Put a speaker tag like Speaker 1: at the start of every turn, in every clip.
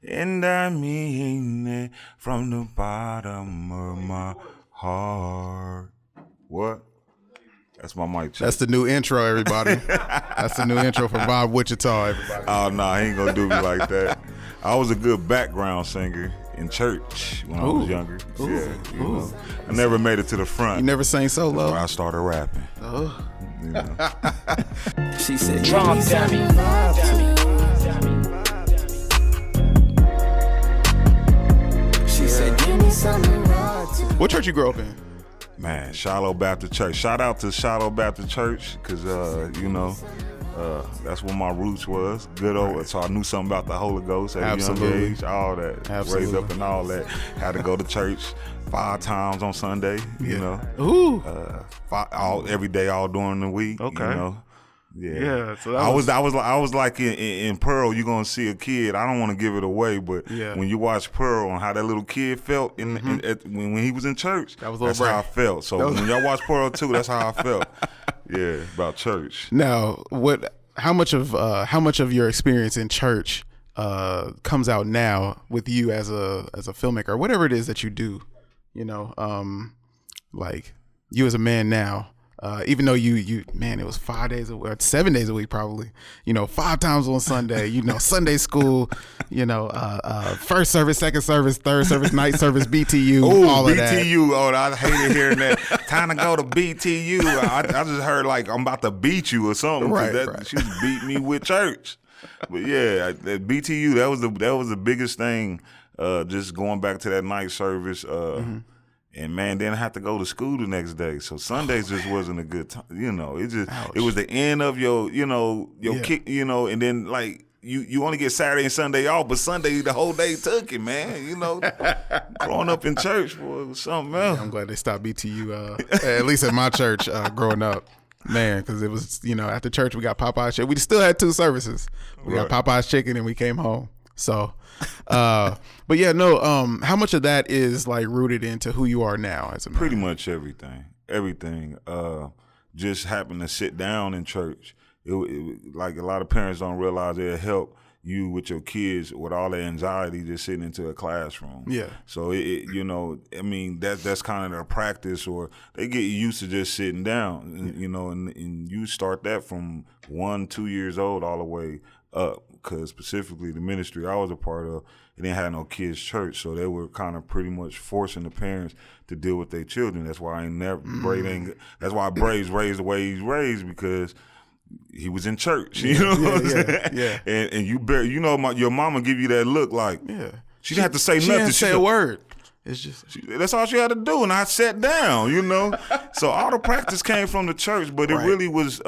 Speaker 1: and I mean it from the bottom of my heart. What? That's my mic check.
Speaker 2: That's the new intro, everybody. That's the new intro for Bob Wichita, everybody.
Speaker 1: Oh, no, he ain't gonna do me like that. I was a good background singer in church when I was younger. I never made it to the front.
Speaker 2: You never sang solo?
Speaker 1: I started rapping.
Speaker 2: Oh.
Speaker 1: You know.
Speaker 3: She said, "Drum dummy." She said, "Give me something raw."
Speaker 2: What church you grew up in?
Speaker 1: Man, Shiloh Baptist Church. Shout out to Shiloh Baptist Church, because, that's where my roots was. Good old, so I knew something about the Holy Ghost at a young age, all that.
Speaker 2: Absolutely.
Speaker 1: Raised up and all that. Had to go to church 5 times on Sunday, you know.
Speaker 2: Ooh.
Speaker 1: Every day, all during the week.
Speaker 2: Okay.
Speaker 1: You know.
Speaker 2: Yeah. So that
Speaker 1: I was like in Pearl. You're gonna see a kid. I don't want to give it away, but when you watch Pearl and how that little kid felt when he was in church, that's how I felt. So when y'all watch Pearl too, that's how I felt. Yeah, about church.
Speaker 2: Now, how much of your experience in church comes out now with you as a filmmaker, or whatever it is that you do? You know, like you as a man now. Even though you man, it was 5 days a week, or 7 days a week, probably, 5 times on Sunday, Sunday school, first service, second service, third service, night service, BTU, all of that.
Speaker 1: BTU, I hated hearing that. Time to go to BTU. I just heard like I'm about to beat you or something.
Speaker 2: Right.
Speaker 1: She beat me with church. But yeah, at BTU, that was the biggest thing. Just going back to that night service. And man, then I had to go to school the next day, so Sundays just wasn't a good time. It was the end of your kick, and then like you only get Saturday and Sunday off, but Sunday the whole day took it, man. Growing up in church, boy, it was something else.
Speaker 2: Yeah, I'm glad they stopped BTU, at least at my church, growing up. Man, because it was, after church we got Popeye's chicken. We still had 2 services. We got Popeye's chicken and we came home. So, but yeah, no. How much of that is like rooted into who you are now as a man?
Speaker 1: Pretty much everything. Just happened to sit down in church. It like a lot of parents don't realize it'll help you with your kids with all the anxiety just sitting into a classroom. Yeah. So that's kind of their practice, or they get used to just sitting down. And you start that from 1-2 years old all the way up. Because specifically the ministry I was a part of, it didn't have no kids' church, so they were kind of pretty much forcing the parents to deal with their children. That's why that's why Bray's raised the way he's raised, because he was in church. You know what I'm saying? Yeah. And your mama give you that look like she didn't have to say nothing.
Speaker 2: She didn't say a word. It's just
Speaker 1: that's all she had to do, and I sat down. So all the practice came from the church, but it really was.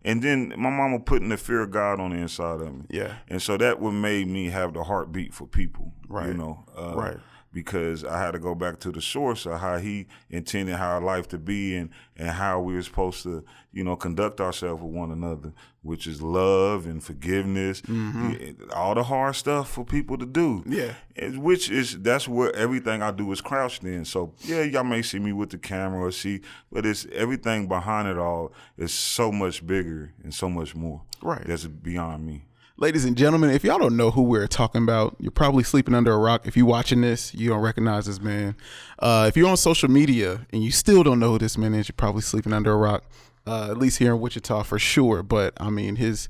Speaker 1: And then my mama putting the fear of God on the inside of me. Yeah. And so that what made me have the heartbeat for people. Right. Right. Because I had to go back to the source of how he intended our life to be, and how we were supposed to, conduct ourselves with one another, which is love and forgiveness, all the hard stuff for people to do. Yeah. That's where everything I do is crouched in. So yeah, y'all may see me with the camera but it's everything behind it all is so much bigger and so much more. Right. That's beyond me.
Speaker 2: Ladies and gentlemen, if y'all don't know who we're talking about, you're probably sleeping under a rock. If you're watching this, you don't recognize this man. If you're on social media and you still don't know who this man is, you're probably sleeping under a rock. At least here in Wichita for sure. But I mean, his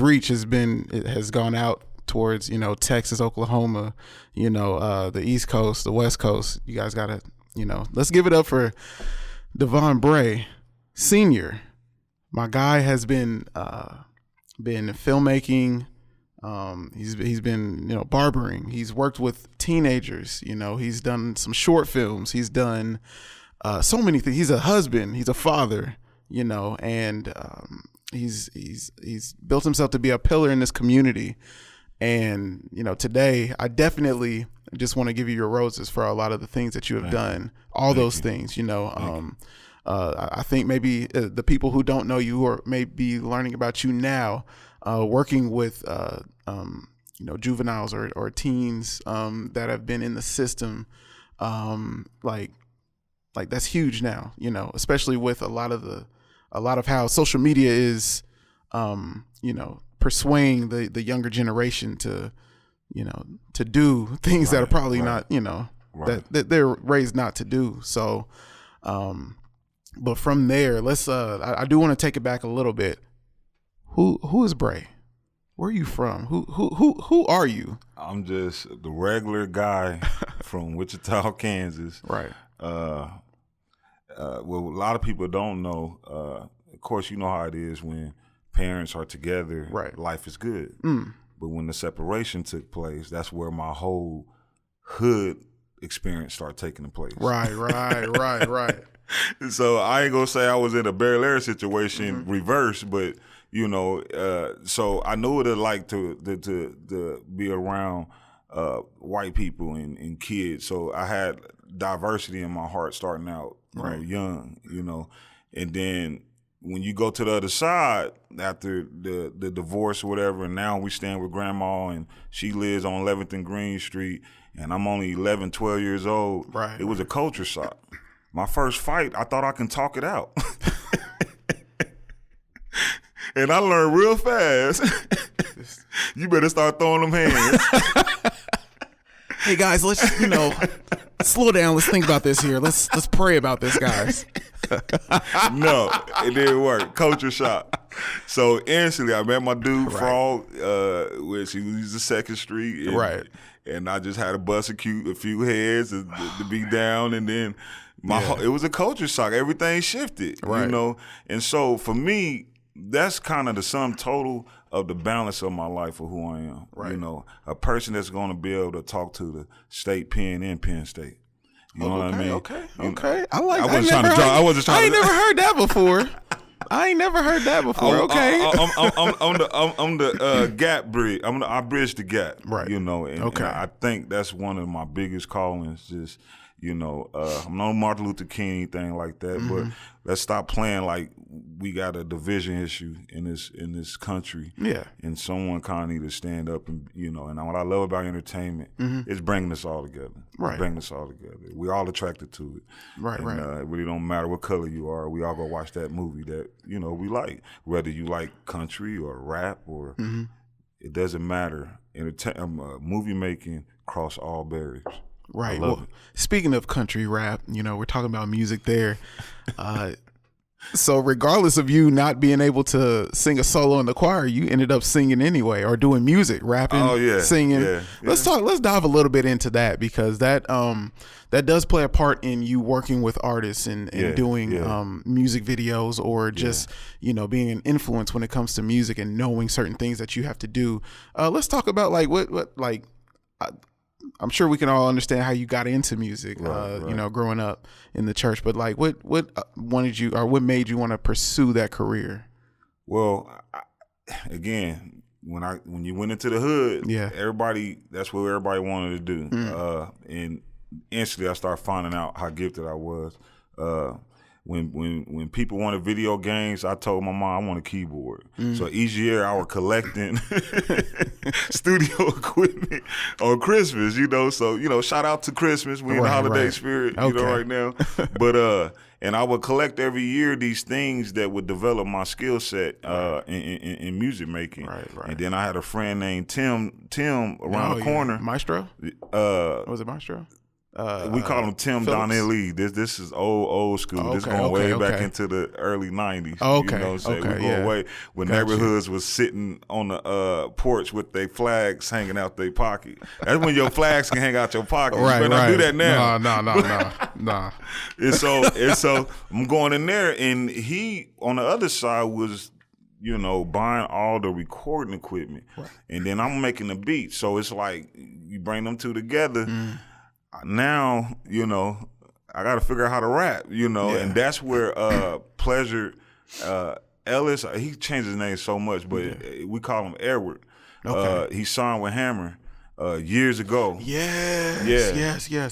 Speaker 2: reach has gone out towards, Texas, Oklahoma, the East Coast, the West Coast. You guys gotta, let's give it up for Devon Bray, Sr. My guy has been filmmaking. He's been, barbering. He's worked with teenagers. He's done some short films. He's done so many things. He's a husband. He's a father. And he's built himself to be a pillar in this community. And today I definitely just want to give you your roses for a lot of the things that you have done. All those things. I think maybe the people who don't know you or may be learning about you now, working with juveniles or teens that have been in the system, like that's huge now. Especially with a lot of how social media is, persuading the younger generation to to do things that are probably not, that they're raised not to do. So, but from there, let's, I do want to take it back a little bit. Who is Bray? Where are you from? Who are you?
Speaker 1: I'm just the regular guy from Wichita, Kansas.
Speaker 2: Right.
Speaker 1: Well, a lot of people don't know. Of course, you know how it is when parents are together.
Speaker 2: Right.
Speaker 1: Life is good. But when the separation took place, that's where my whole hood experience started taking place.
Speaker 2: Right.
Speaker 1: So I ain't gonna say I was in a Bel Air situation reverse, but so I knew what it like to be around white people and kids. So I had diversity in my heart starting out young, and then when you go to the other side after the divorce or whatever, and now we stand with grandma and she lives on 11th and Green Street and I'm only 11, 12 years old.
Speaker 2: Right.
Speaker 1: It was a culture shock. My first fight, I thought I can talk it out. And I learned real fast. You better start throwing them hands.
Speaker 2: Hey guys, let's slow down. Let's think about this here. Let's pray about this, guys.
Speaker 1: No, it didn't work. Culture shock. So instantly, I met my dude Frog, which he was the Second Street, and, and I just had to bust a few heads to be down, and then it was a culture shock. Everything shifted, and so for me, that's kind of the sum total of the balance of my life of who I am. Right. A person that's going to be able to talk to the state pen and Penn State. You know what I mean?
Speaker 2: Okay. I like.
Speaker 1: I wasn't trying to draw. I wasn't trying.
Speaker 2: I ain't never heard that before. I ain't never heard that before. Okay.
Speaker 1: I'm the gap bridge. I bridge the gap.
Speaker 2: Right.
Speaker 1: And I think that's one of my biggest callings. Just I'm no Martin Luther King, anything like that, but let's stop playing like we got a division issue in this country. Yeah. And someone kind of need to stand up and and what I love about entertainment is bringing us all together.
Speaker 2: Right.
Speaker 1: Bringing us all together. We're all attracted to it.
Speaker 2: Right.
Speaker 1: It really don't matter what color you are. We all go watch that movie that we like, whether you like country or rap or it doesn't matter. Movie making cross all barriers.
Speaker 2: Right. Well, speaking of country rap, we're talking about music there. So regardless of you not being able to sing a solo in the choir, you ended up singing anyway, or doing music, rapping, singing. Yeah. Let's dive a little bit into that, because that does play a part in you working with artists and doing music videos, or just being an influence when it comes to music and knowing certain things that you have to do. Let's talk about I'm sure we can all understand how you got into music, growing up in the church. But what wanted you, or what made you want to pursue that career?
Speaker 1: Well, again, when you went into the hood, that's what everybody wanted to do. And instantly, I started finding out how gifted I was. When people wanted video games, I told my mom I want a keyboard. So each year I was collecting studio equipment on Christmas, So, shout out to Christmas. We in the holiday spirit, right now. But and I would collect every year these things that would develop my skill set in music making. Right. And then I had a friend named Tim around the corner.
Speaker 2: Maestro? Was it Maestro?
Speaker 1: We call him Tim Donnelly. This is old school. This going way back into the early 90s. We go way when neighborhoods was sitting on the porch with their flags hanging out their pocket. That's when your flags can hang out your pocket. You better not do that now.
Speaker 2: No.
Speaker 1: And so I'm going in there, and he on the other side was buying all the recording equipment, and then I'm making the beat. So it's like you bring them two together. Now, I got to figure out how to rap, and that's where Pleasure Ellis, he changed his name so much, but we call him Edward. He signed with Hammer years ago.
Speaker 2: Yes.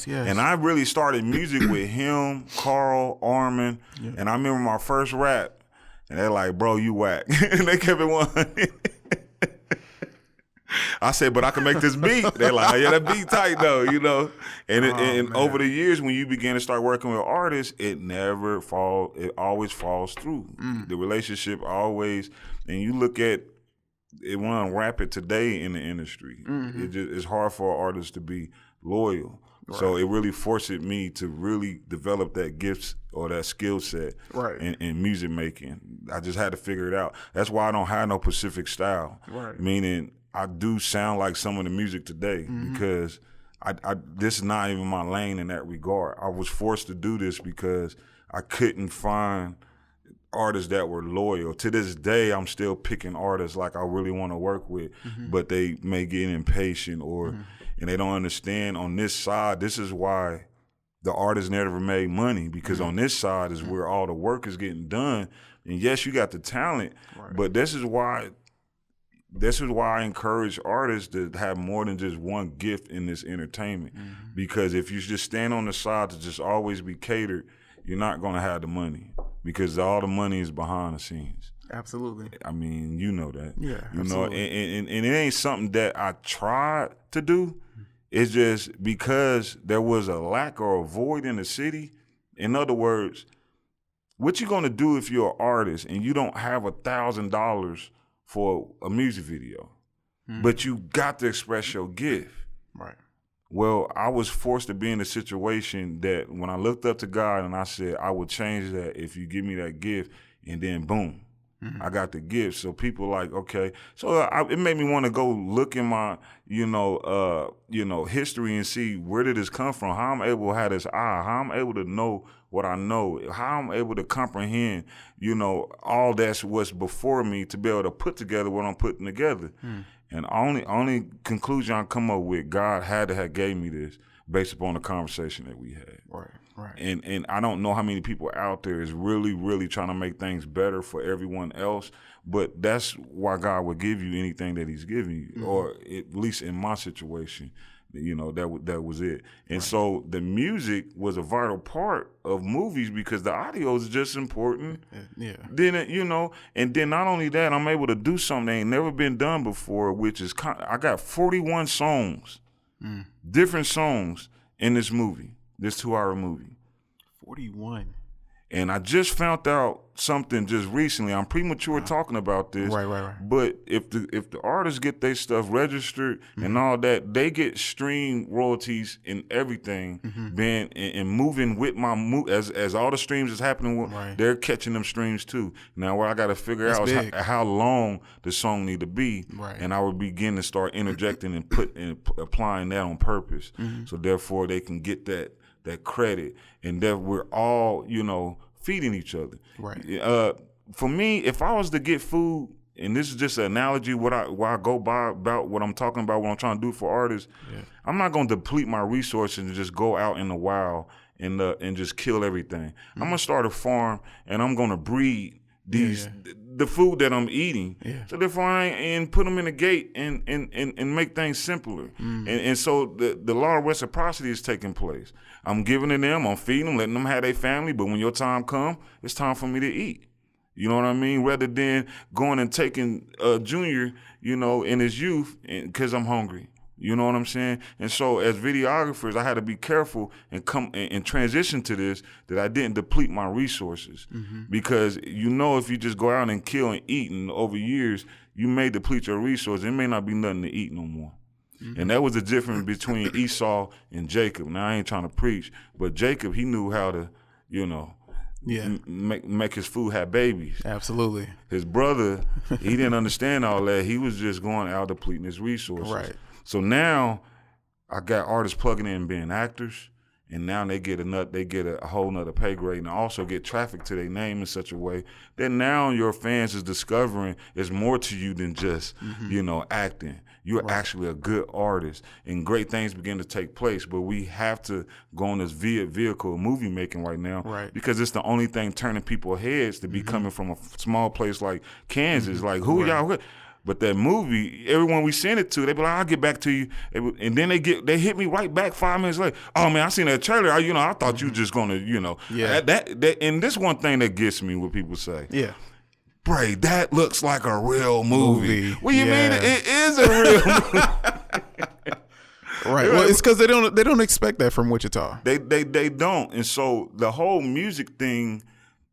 Speaker 1: And I really started music with him, Carl, Armin, and I remember my first rap, and they're like, bro, you whack. And they kept it 100. I said, but I can make this beat. They're like, yeah, that beat tight though, And over the years, when you begin to start working with artists, it always falls through. The relationship always, and you look at it run rapid today in the industry. It's hard for artists to be loyal. Right. So it really forced me to really develop that gift or that skill set in music making. I just had to figure it out. That's why I don't have no specific style. Right. Meaning I do sound like some of the music today because I this is not even my lane in that regard. I was forced to do this because I couldn't find artists that were loyal. To this day, I'm still picking artists like I really want to work with, but they may get impatient or and they don't understand on this side. This is why the artists never made money, because on this side is where all the work is getting done. And yes, you got the talent, but this is why I encourage artists to have more than just one gift in this entertainment. Because if you just stand on the side to just always be catered, you're not going to have the money, because all the money is behind the scenes.
Speaker 2: Absolutely.
Speaker 1: I mean, you know that.
Speaker 2: Yeah,
Speaker 1: you
Speaker 2: absolutely.
Speaker 1: know, and it ain't something that I tried to do. It's just because there was a lack or a void in the city. In other words, what you going to do if you're an artist and you don't have $1,000 for a music video, but you got to express your gift?
Speaker 2: Right.
Speaker 1: Well, I was forced to be in a situation that when I looked up to God and I said, I would change that if you give me that gift, and then boom, I got the gift. So people like, okay. So it made me want to go look in my, history and see where did this come from, how I'm able to have this eye, how I'm able to know what I know, how I'm able to comprehend, all that's what's before me to be able to put together what I'm putting together. And only conclusion I come up with, God had to have gave me this based upon the conversation that we had.
Speaker 2: Right.
Speaker 1: And I don't know how many people out there is really, really trying to make things better for everyone else, but that's why God would give you anything that he's giving you, or at least in my situation, that was it. And so the music was a vital part of movies because the audio is just important.
Speaker 2: Yeah.
Speaker 1: Then, and then not only that, I'm able to do something that ain't never been done before, which is I got 41 songs, different songs in this movie, this 2-hour movie.
Speaker 2: 41.
Speaker 1: And I just found out something just recently. I'm premature talking about this.
Speaker 2: Right.
Speaker 1: But if the artists get their stuff registered and all that, they get stream royalties and everything. Being and moving with my as all the streams is happening, they're catching them streams too. Now what I got to figure out is how long the song need to be, and I would begin to start interjecting and applying that on purpose. So therefore they can get that credit, and that we're all, feeding each other.
Speaker 2: Right.
Speaker 1: For me, if I was to get food, and this is just an analogy, what I go by about what I'm talking about, what I'm trying to do for artists, I'm not going to deplete my resources and just go out in the wild and just kill everything. I'm going to start a farm, and I'm going to breed the food that I'm eating. So therefore and put them in the gate and make things simpler. And so the law of reciprocity is taking place. I'm giving to them, I'm feeding them, letting them have their family, but when your time comes, it's time for me to eat. You know what I mean? Rather than going and taking Junior, in his youth because I'm hungry. You know what I'm saying? And so as videographers, I had to be careful and come and transition to this, that I didn't deplete my resources. Because if you just go out and kill and eat, and over years, you may deplete your resources. It may not be nothing to eat no more. And that was the difference between Esau and Jacob. Now, I ain't trying to preach, but Jacob, he knew how to, make his food have babies.
Speaker 2: Absolutely.
Speaker 1: His brother, he didn't understand all that. He was just going out depleting his resources.
Speaker 2: Right.
Speaker 1: So now I got artists plugging in and being actors, and now they get a whole nother pay grade, and also get traffic to their name in such a way that now your fans is discovering it's more to you than just acting. You're actually a good artist, and great things begin to take place. But we have to go on this vehicle of movie making right now, because it's the only thing turning people's heads to be coming from a small place like Kansas. Like, who y'all with? But that movie, everyone we sent it to, they be like, I'll get back to you. And then they hit me right back 5 minutes later. Oh, man, I seen that trailer. I thought you were just going to, That, and this one thing that gets me, what people say.
Speaker 2: Yeah.
Speaker 1: Bray, that looks like a real movie. What do you mean? It is a real movie.
Speaker 2: Right. Well, it's because they don't expect that from Wichita.
Speaker 1: They don't. And so the whole music thing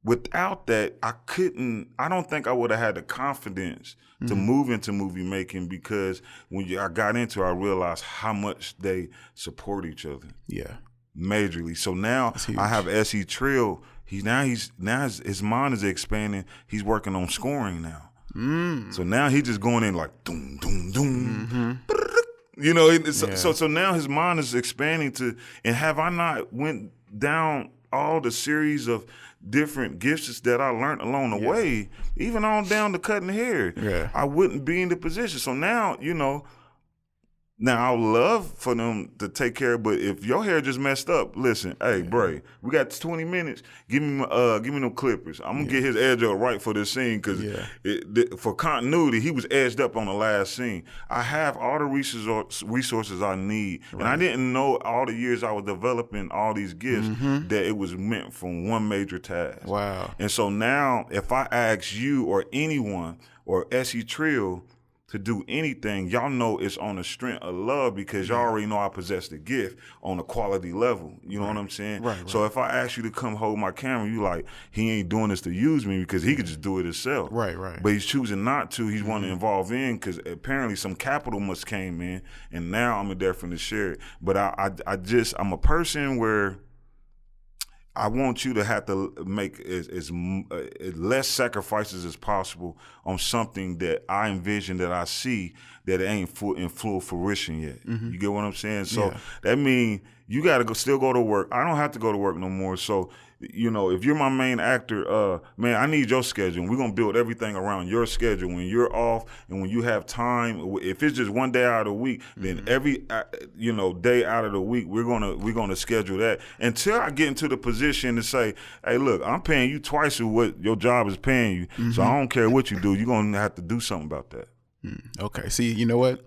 Speaker 1: without that, I don't think I would have had the confidence to move into movie making, because when I got into it, I realized how much they support each other.
Speaker 2: Yeah.
Speaker 1: Majorly. So now I have S.E. Trill. His mind is expanding. He's working on scoring now. So now he's just going in like doom, doom, doom. You know, so now his mind is expanding and have I not went down all the series of different gifts that I learned along the way, even on down to cutting hair, I wouldn't be in the position. So now, you know, now I would love for them to take care of, but if your hair just messed up, listen, hey, Bray, we got 20 minutes. Give me them clippers. I'm gonna get his edge up right for this scene, because for continuity, he was edged up on the last scene. I have all the resources I need, and I didn't know all the years I was developing all these gifts that it was meant for one major task.
Speaker 2: Wow.
Speaker 1: And so now, if I ask you or anyone or S.E. Trill to do anything, y'all know it's on the strength of love, because y'all already know I possess the gift on a quality level. You know what I'm saying? Right. So if I ask you to come hold my camera, you like, he ain't doing this to use me, because he could just do it himself. Right. But he's choosing not to. He's wanting to involve in, because apparently some capital must came in, and now I'm there for to share it. But I'm a person where I want you to have to make as less sacrifices as possible on something that I envision, that I see, that it ain't in full fruition yet. You get what I'm saying? So that means you got to still go to work. I don't have to go to work no more. So, you know, if you're my main actor, man, I need your schedule. We're going to build everything around your schedule. When you're off and when you have time, if it's just one day out of the week, then every, day out of the week, we're going to schedule that until I get into the position to say, hey, look, I'm paying you twice of what your job is paying you. So I don't care what you do. You're going to have to do something about that.
Speaker 2: Okay. See, you know what?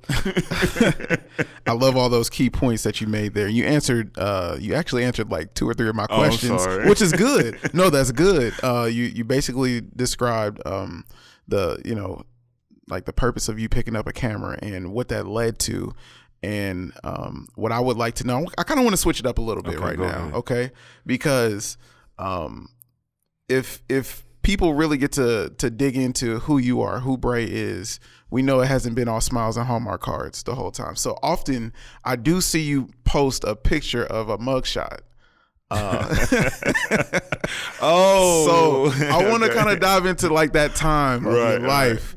Speaker 2: I love all those key points that you made there. You actually answered like 2 or 3 of my questions, which is good. No, that's good. You basically described the purpose of you picking up a camera and what that led to. And what I would like to know, I kind of want to switch it up a little bit now. Ahead. Okay. Because if people really get to dig into who you are, who Bray is, we know it hasn't been all smiles and Hallmark cards the whole time. So often I do see you post a picture of a mugshot. So I want to kind of dive into like that time of your life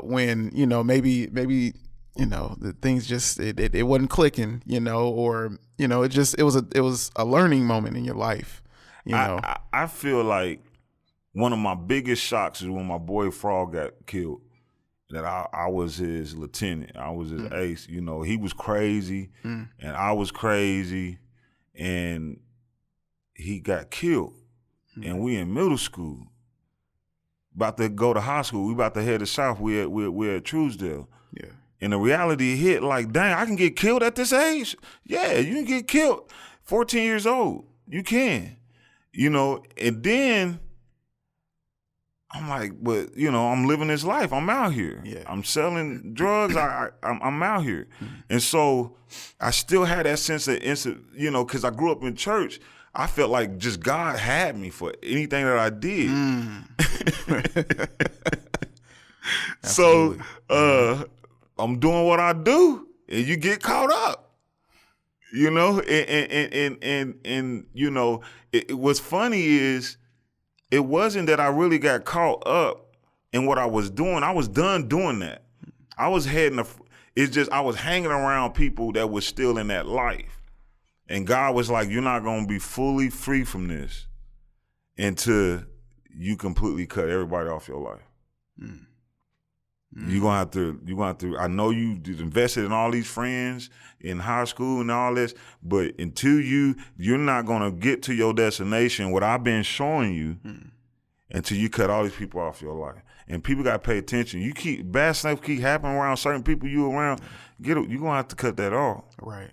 Speaker 2: when, you know, maybe you know, the things just it wasn't clicking, you know, or you know, it was a learning moment in your life, you know.
Speaker 1: I feel like one of my biggest shocks is when my boy Frog got killed. That I was his lieutenant. I was his ace. You know, he was crazy and I was crazy, and he got killed. And we in middle school, about to go to high school. We about to head to South. We're at Truesdale. Yeah. And the reality hit like, dang, I can get killed at this age? Yeah, you can get killed. 14 years old. You can. You know, and then I'm like, but, you know, I'm living this life. I'm out here. Yeah. I'm selling drugs. I'm out here. And so I still had that sense of, you know, because I grew up in church. I felt like just God had me for anything that I did. So I'm doing what I do, and you get caught up. You know, and you know, what's funny is, it wasn't that I really got caught up in what I was doing. I was done doing that. I was it's just I was hanging around people that was still in that life. And God was like, you're not going to be fully free from this until you completely cut everybody off your life. You're going to have to, I know you invested in all these friends in high school and all this, but until you're not going to get to your destination, what I've been showing you, until you cut all these people off your life. And people got to pay attention. Bad stuff keep happening around certain people you around, you're going to have to cut that off. Right.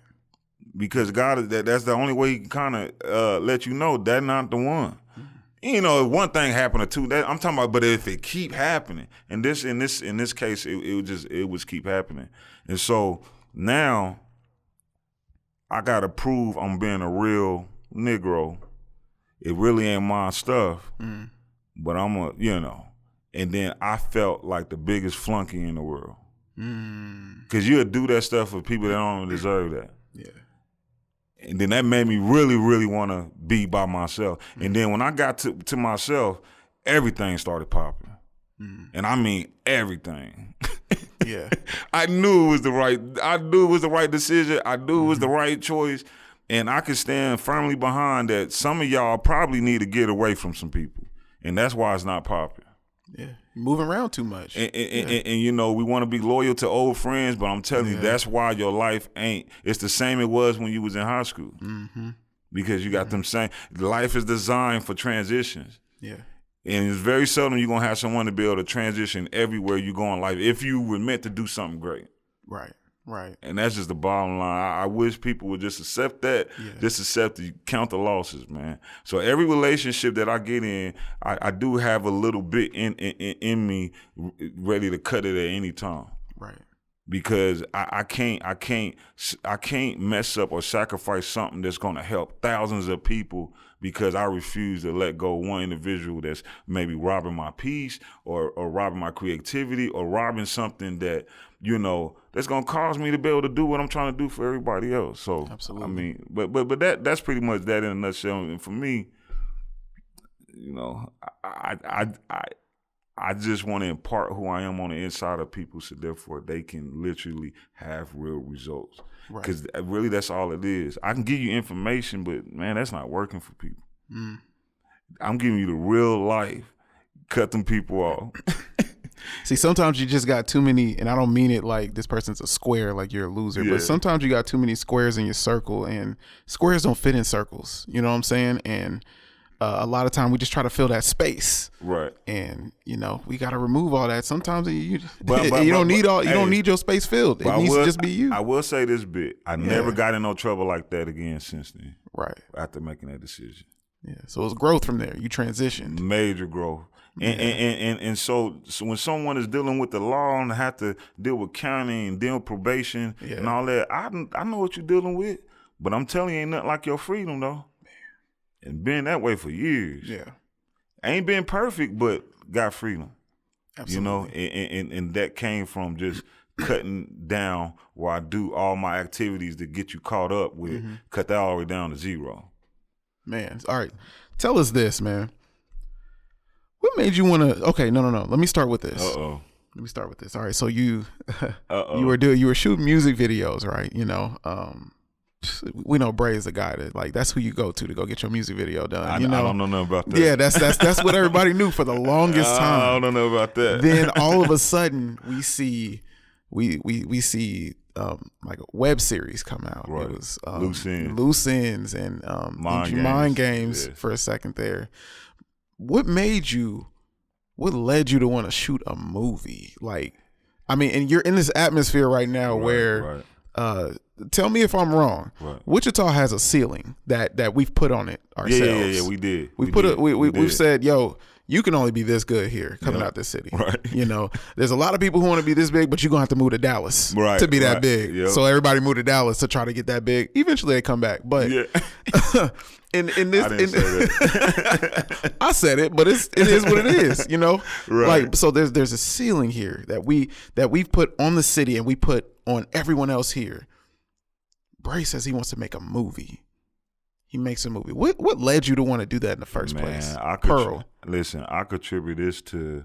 Speaker 1: Because God, that's the only way he can kind of let you know that's not the one. You know, if one thing happened or two, I'm talking about, but if it keep happening, and in this case, it was keep happening. And so now I gotta prove I'm being a real Negro it really ain't my stuff, but I'm a, and then I felt like the biggest flunky in the world. Because you'll do that stuff for people that don't deserve that.
Speaker 2: Yeah.
Speaker 1: And then that made me really, really want to be by myself. And then when I got to myself, everything started popping. And I mean everything.
Speaker 2: Yeah.
Speaker 1: I knew it was the right decision. I knew it was the right choice. And I could stand firmly behind that. Some of y'all probably need to get away from some people. And that's why it's not popping.
Speaker 2: Yeah. Moving around too much.
Speaker 1: And we want to be loyal to old friends, but I'm telling you, that's why your life ain't. It's the same it was when you was in high school. Because you got them same. Life is designed for transitions.
Speaker 2: Yeah.
Speaker 1: And it's very seldom you're going to have someone to be able to transition everywhere you go in life if you were meant to do something great.
Speaker 2: Right.
Speaker 1: And that's just the bottom line. I wish people would just accept that, just accept to count the losses, man. So every relationship that I get in, I do have a little bit in me ready to cut it at any time.
Speaker 2: Right.
Speaker 1: Because I can't mess up or sacrifice something that's going to help thousands of people because I refuse to let go of one individual that's maybe robbing my peace or robbing my creativity or robbing something that, that's going to cause me to be able to do what I'm trying to do for everybody else. So,
Speaker 2: absolutely.
Speaker 1: I mean, but that's pretty much that in a nutshell. And for me, I just want to impart who I am on the inside of people so therefore they can literally have real results. Because really that's all it is. I can give you information, but man, that's not working for people. I'm giving you the real life. Cut them people off.
Speaker 2: See, sometimes you just got too many, and I don't mean it like this person's a square, like you're a loser, but sometimes you got too many squares in your circle, and squares don't fit in circles. You know what I'm saying? And a lot of time we just try to fill that space,
Speaker 1: right?
Speaker 2: And we got to remove all that. Sometimes you don't need your space filled. It needs to just be you.
Speaker 1: I will say this bit: I never got in no trouble like that again since then.
Speaker 2: Right
Speaker 1: after making that decision.
Speaker 2: Yeah. So it's growth from there. You transitioned.
Speaker 1: Major growth. And so when someone is dealing with the law and have to deal with county and deal with probation and all that, I know what you're dealing with, but I'm telling you, ain't nothing like your freedom though. And been that way for years.
Speaker 2: Yeah.
Speaker 1: Ain't been perfect, but got freedom.
Speaker 2: Absolutely.
Speaker 1: And that came from just cutting down where I do all my activities to get you caught up with, cut that all the way down to zero.
Speaker 2: Man, all right. Tell us this, man. What made you want to? Okay, no. Let me start with this. Let me start with this. All right, so you were shooting music videos, right? We know Bray is the guy that's who you go to go get your music video done.
Speaker 1: I don't know nothing about that.
Speaker 2: Yeah, that's what everybody knew for the longest time.
Speaker 1: I don't know about that.
Speaker 2: Then all of a sudden we see like a web series come out.
Speaker 1: Right.
Speaker 2: It was
Speaker 1: Loose
Speaker 2: Ends and Mind Games for a second there. What led you to want to shoot a movie? And you're in this atmosphere right now where tell me if I'm wrong. Right. Wichita has a ceiling that we've put on it ourselves.
Speaker 1: Yeah, we did.
Speaker 2: We've said, yo, you can only be this good here coming out this city.
Speaker 1: Right.
Speaker 2: There's a lot of people who want to be this big, but you're gonna have to move to Dallas to be that big. Yep. So everybody moved to Dallas to try to get that big. Eventually they come back. But in this,
Speaker 1: I didn't say that.
Speaker 2: I said it, but it is what it is.
Speaker 1: Right.
Speaker 2: So there's a ceiling here that we've put on the city and we put on everyone else here. Bray says he wants to make a movie. He makes a movie. What led you to want to do that in the first place?
Speaker 1: Listen, I contribute this to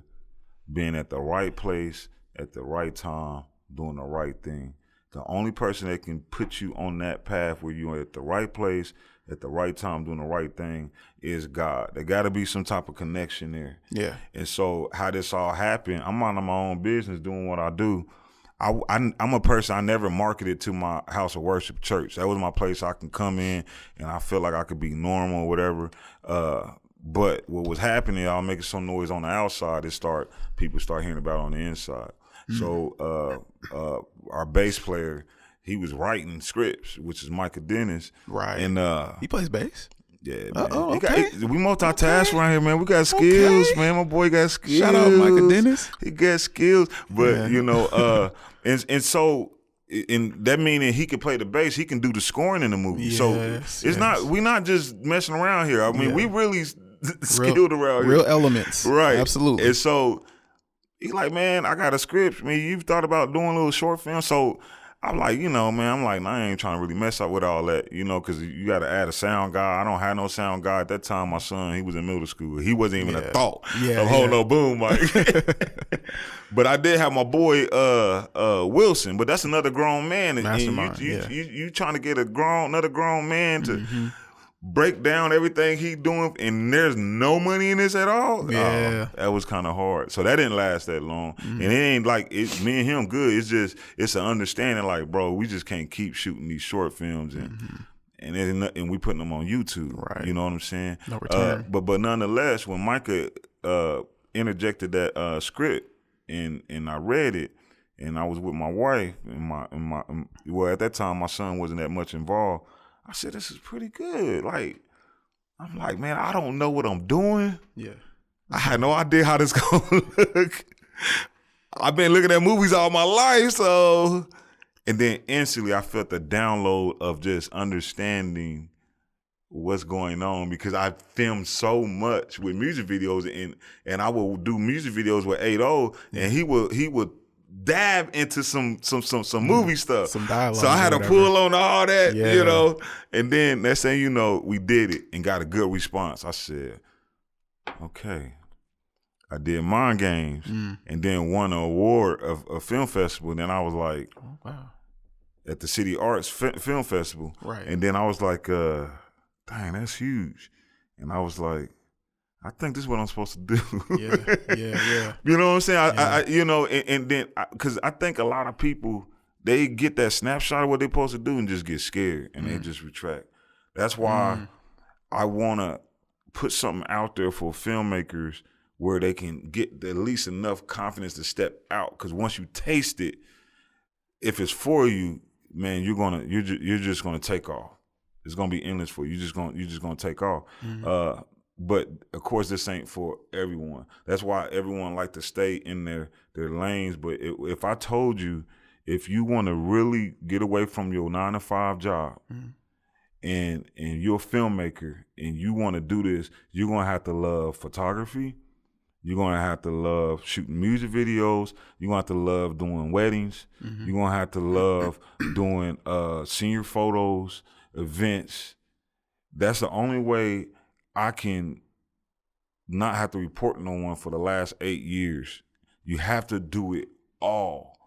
Speaker 1: being at the right place at the right time, doing the right thing. The only person that can put you on that path where you're at the right place at the right time, doing the right thing, is God. There got to be some type of connection there.
Speaker 2: Yeah.
Speaker 1: And so how this all happened, I'm minding my own business, doing what I do. I'm a person, I never marketed to my house of worship church. That was my place I can come in and I feel like I could be normal or whatever. But what was happening, I was making some noise on the outside. People start hearing about it on the inside. So our bass player, he was writing scripts, which is Micah Dennis.
Speaker 2: Right.
Speaker 1: And
Speaker 2: he plays bass?
Speaker 1: Yeah, man.
Speaker 2: Okay.
Speaker 1: We multitask around here, man. We got skills, man. My boy got skills.
Speaker 2: Shout out Micah Dennis.
Speaker 1: He got skills. But, and so and that meaning he can play the bass, he can do the scoring in the movie.
Speaker 2: Yes,
Speaker 1: so it's not, we're not just messing around here. I mean, we really skilled around here.
Speaker 2: Real elements.
Speaker 1: Right.
Speaker 2: Absolutely.
Speaker 1: And so he like, man, I got a script. I mean, you've thought about doing a little short film. So I'm like, you know, man, nah, I ain't trying to really mess up with all that, you know, because you got to add a sound guy. I don't have no sound guy. At that time, my son, he was in middle school. He wasn't even a thought of holding no boom mic. But I did have my boy Wilson, but that's another grown man. And you trying to get another grown man to break down everything he doing, and there's no money in this at all.
Speaker 2: Yeah,
Speaker 1: that was kind of hard. So that didn't last that long, and it ain't like me and him good. It's just it's an understanding. Like, bro, we just can't keep shooting these short films and we putting them on YouTube.
Speaker 2: Right.
Speaker 1: You know what I'm saying?
Speaker 2: No return.
Speaker 1: But nonetheless, when Micah interjected that script and I read it, and I was with my wife and well, at that time my son wasn't that much involved. I said, this is pretty good. Like, I'm like, man, I don't know what I'm doing.
Speaker 2: Yeah.
Speaker 1: I had no idea how this gonna look. I've been looking at movies all my life, so. And then instantly I felt the download of just understanding what's going on, because I filmed so much with music videos, and I would do music videos with 8-0, and he would dab into some movie stuff,
Speaker 2: some dialogue.
Speaker 1: So I had to pull on all that, you know. And then next thing you know, we did it and got a good response. I said, okay. I did Mind Games and then won an award of a film festival. And then I was like, oh, wow, at the City Arts Film Festival.
Speaker 2: Right.
Speaker 1: And then I was like, dang, that's huge. And I was like, I think this is what I'm supposed to do. Yeah. You know what I'm saying? I you know, and then, because I think a lot of people, they get that snapshot of what they're supposed to do and just get scared and they just retract. That's why I want to put something out there for filmmakers where they can get at least enough confidence to step out. Because once you taste it, if it's for you, man, you're just gonna take off. It's gonna be endless for you. You're just gonna take off. But of course, this ain't for everyone. That's why everyone like to stay in their lanes. But if I told you, if you want to really get away from your 9-to-5 job, and you're a filmmaker and you want to do this, you're gonna have to love photography. You're gonna have to love shooting music videos. You're gonna have to love doing weddings. You're gonna have to love doing senior photos, events. That's the only way I can not have to report no one for the last 8 years. You have to do it all.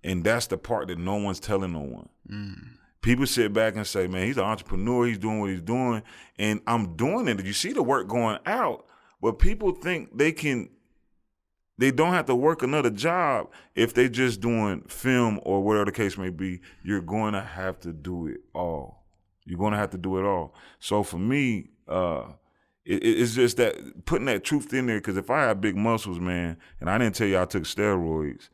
Speaker 1: And that's the part that no one's telling no one. People sit back and say, man, he's an entrepreneur, he's doing what he's doing, and I'm doing it. You see the work going out, but people think they don't have to work another job if they just doing film or whatever the case may be. You're going to have to do it all. You're going to have to do it all. So for me, it's just that putting that truth in there, because if I had big muscles, man, and I didn't tell you I took steroids,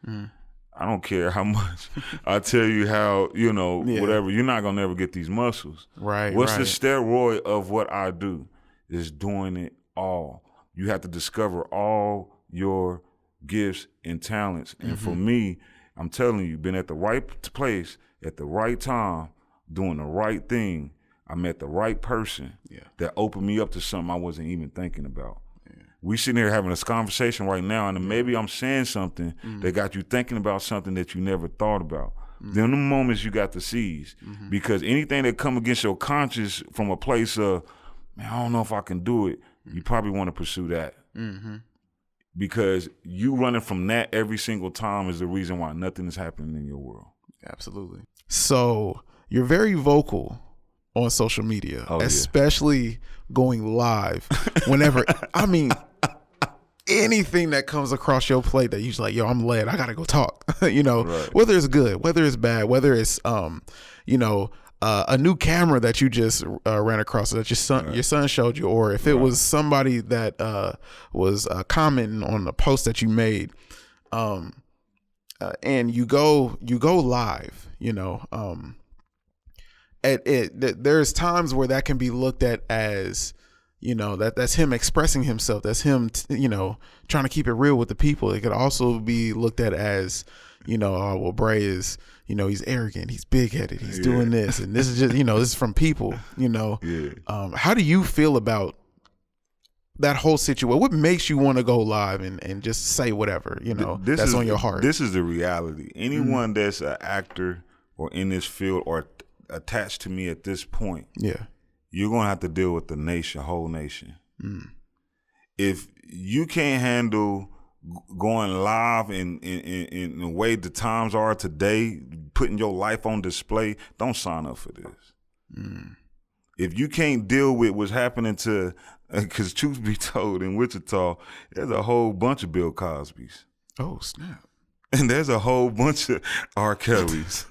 Speaker 1: I don't care how much I tell you how, you know, whatever, you're not going to ever get these muscles.
Speaker 2: Right.
Speaker 1: What's the steroid of what I do? Is doing it all. You have to discover all your gifts and talents. And for me, I'm telling you, been at the right place at the right time, doing the right thing. I met the right person that opened me up to something I wasn't even thinking about. We sitting here having this conversation right now, and maybe I'm saying something that got you thinking about something that you never thought about. Then the moments you got to seize, because anything that come against your conscience from a place of, man, I don't know if I can do it, you probably want to pursue that. Because you running from that every single time is the reason why nothing is happening in your world.
Speaker 2: Absolutely. So you're very vocal on social media, especially going live whenever, I mean, anything that comes across your plate that you're like, yo, I'm led, I gotta go talk, you know, whether it's good, whether it's bad, whether it's, you know, a new camera that you just ran across that your son showed you, or if it was somebody that was commenting on the post that you made, and you go live, you know, there's times where that can be looked at as, you know, that's him expressing himself. That's him, you know, trying to keep it real with the people. It could also be looked at as, you know, oh, well, Bray is, you know, he's arrogant, he's big-headed, he's doing this, and this is just, you know, this is from people, you know. How do you feel about that whole situation? What makes you want to go live and just say whatever, you know, that's on your heart?
Speaker 1: This is the reality. Anyone that's an actor or in this field or attached to me at this point, you're going to have to deal with the nation, whole nation. If you can't handle going live in the way the times are today, putting your life on display, don't sign up for this. If you can't deal with what's happening to, because truth be told, in Wichita, there's a whole bunch of Bill Cosbys.
Speaker 2: Oh, snap.
Speaker 1: And there's a whole bunch of R. Kellys.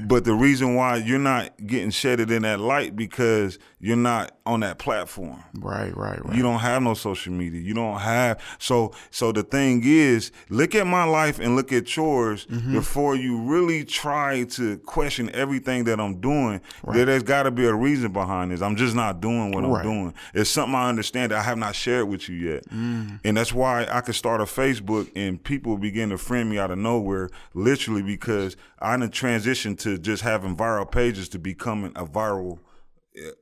Speaker 1: But the reason why you're not getting shedded in that light because you're not on that platform.
Speaker 2: Right.
Speaker 1: You don't have no social media. You don't have so the thing is, look at my life and look at yours before you really try to question everything that I'm doing. There's got to be a reason behind this. I'm just not doing what I'm doing. It's something I understand that I have not shared with you yet. And that's why I could start a Facebook and people begin to friend me out of nowhere, literally because I done transitioned to just having viral pages to becoming a viral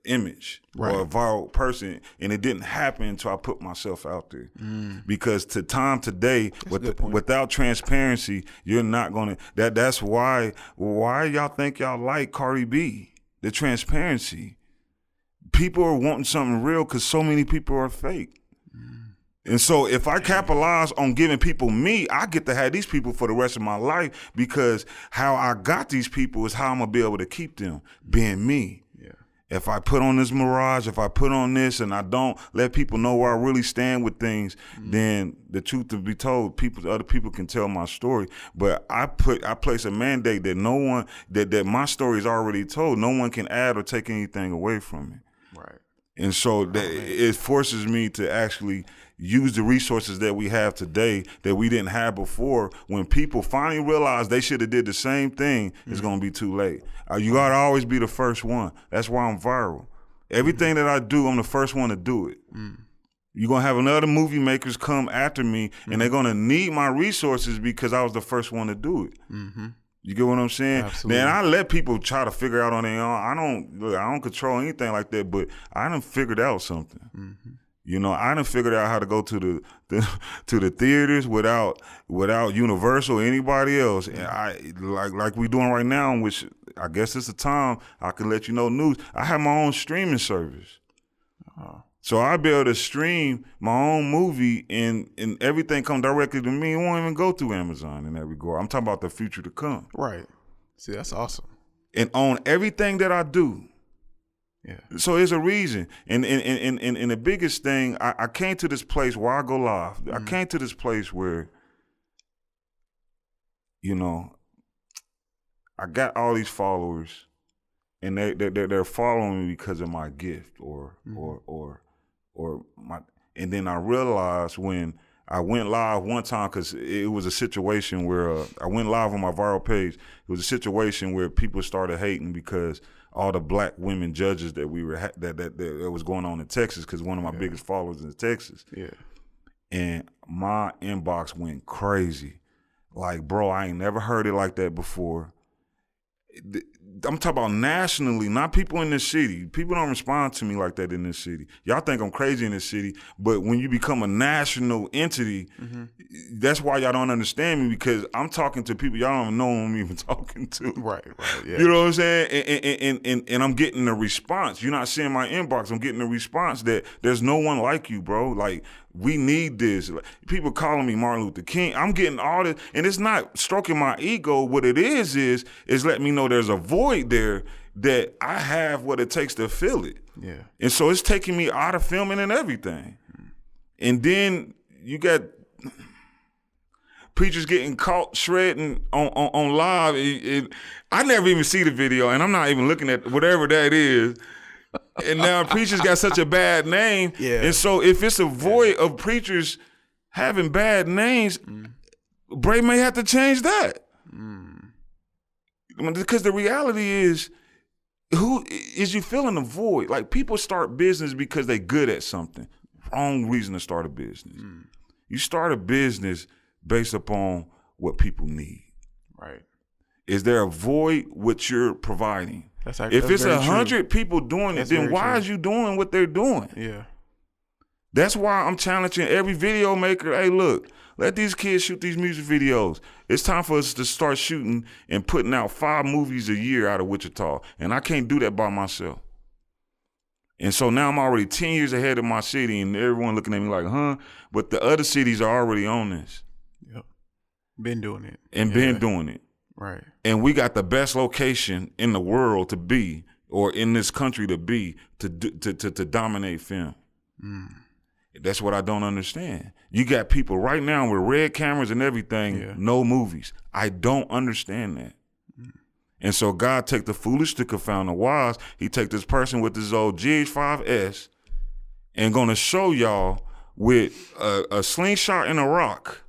Speaker 1: image or a viral person, and it didn't happen until I put myself out there. Because today, without transparency, you're not gonna. That's why y'all think y'all like Cardi B? The transparency. People are wanting something real because so many people are fake. And so if I capitalize on giving people me, I get to have these people for the rest of my life, because how I got these people is how I'm going to be able to keep them being me. If I put on this mirage, if I put on this and I don't let people know where I really stand with things, then the truth to be told, other people can tell my story. But I place a mandate that no one, that my story is already told. No one can add or take anything away from it. And so it forces me to actually use the resources that we have today that we didn't have before. When people finally realize they should have did the same thing, it's going to be too late. You got to always be the first one. That's why I'm viral. Everything that I do, I'm the first one to do it. You're going to have another movie makers come after me, and they're going to need my resources because I was the first one to do it. You get what I'm saying?
Speaker 2: Absolutely.
Speaker 1: Then I let people try to figure out on their own. I don't control anything like that, but I done figured out something. You know, I done figured out how to go to the theaters without Universal or anybody else. And I like we doing right now, which I guess it's the time I can let you know news. I have my own streaming service. So I'll be able to stream my own movie and everything come directly to me. It won't even go through Amazon in that regard. I'm talking about the future to come.
Speaker 2: Right. See, that's awesome.
Speaker 1: And on everything that I do. So there's a reason. And the biggest thing, I came to this place where I go live. I came to this place where, you know, I got all these followers, and they're following me because of my gift or my. And then I realized when I went live one time, because it was a situation where I went live on my viral page. It was a situation where people started hating because all the black women judges that we were that was going on in Texas, because one of my biggest followers is Texas. And my inbox went crazy. Like, bro, I ain't never heard it like that before. I'm talking about nationally, not people in this city. People don't respond to me like that in this city. Y'all think I'm crazy in this city, but when you become a national entity, that's why y'all don't understand me, because I'm talking to people y'all don't know I'm even talking to.
Speaker 2: Right, yeah.
Speaker 1: You know what I'm saying? And I'm getting a response. You're not seeing my inbox. I'm getting a response that there's no one like you, bro. Like, we need this. Like, people calling me Martin Luther King. I'm getting all this, and it's not stroking my ego. What it is letting me know there's a void there that I have what it takes to fill it. And so it's taking me out of filming and everything. And then you got preachers getting caught shredding on live. I never even see the video, and I'm not even looking at whatever that is. And now preachers got such a bad name. And so if it's a void of preachers having bad names, Bray may have to change that. Because the reality is, who is you filling a void? Like people start business because they good at something. Wrong reason to start a business. You start a business based upon what people need.
Speaker 2: Right.
Speaker 1: Is there a void what you're providing? If it's 100 people doing it, then why is you doing what they're doing?
Speaker 2: Yeah.
Speaker 1: That's why I'm challenging every video maker. Hey, look, let these kids shoot these music videos. It's time for us to start shooting and putting out 5 movies a year out of Wichita. And I can't do that by myself. And so now I'm already 10 years ahead of my city, and everyone looking at me like, huh? But the other cities are already on this.
Speaker 2: Yep. Been doing it.
Speaker 1: And been doing it.
Speaker 2: Right.
Speaker 1: And we got the best location in the world to be, or in this country to be, to dominate film. That's what I don't understand. You got people right now with red cameras and everything, no movies. I don't understand that. And so God take the foolish to confound the wise. He take this person with this old GH5S and gonna show y'all with a slingshot and a rock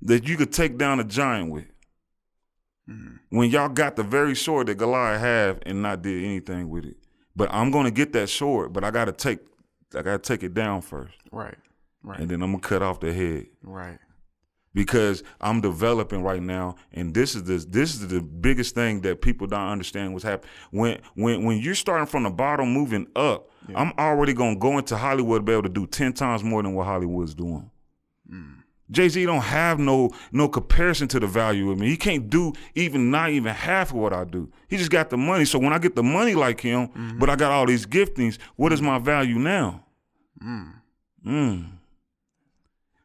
Speaker 1: that you could take down a giant with. When y'all got the very sword that Goliath had and not did anything with it. But I'm gonna get that sword, but I gotta take it down first.
Speaker 2: Right.
Speaker 1: And then I'm gonna cut off the head.
Speaker 2: Right.
Speaker 1: Because I'm developing right now, and this is the biggest thing that people don't understand what's happening. When you're starting from the bottom, moving up, I'm already gonna go into Hollywood to be able to do 10 times more than what Hollywood's doing. Jay-Z don't have no comparison to the value of me. He can't do not even half of what I do. He just got the money. So when I get the money like him, but I got all these giftings, what is my value now?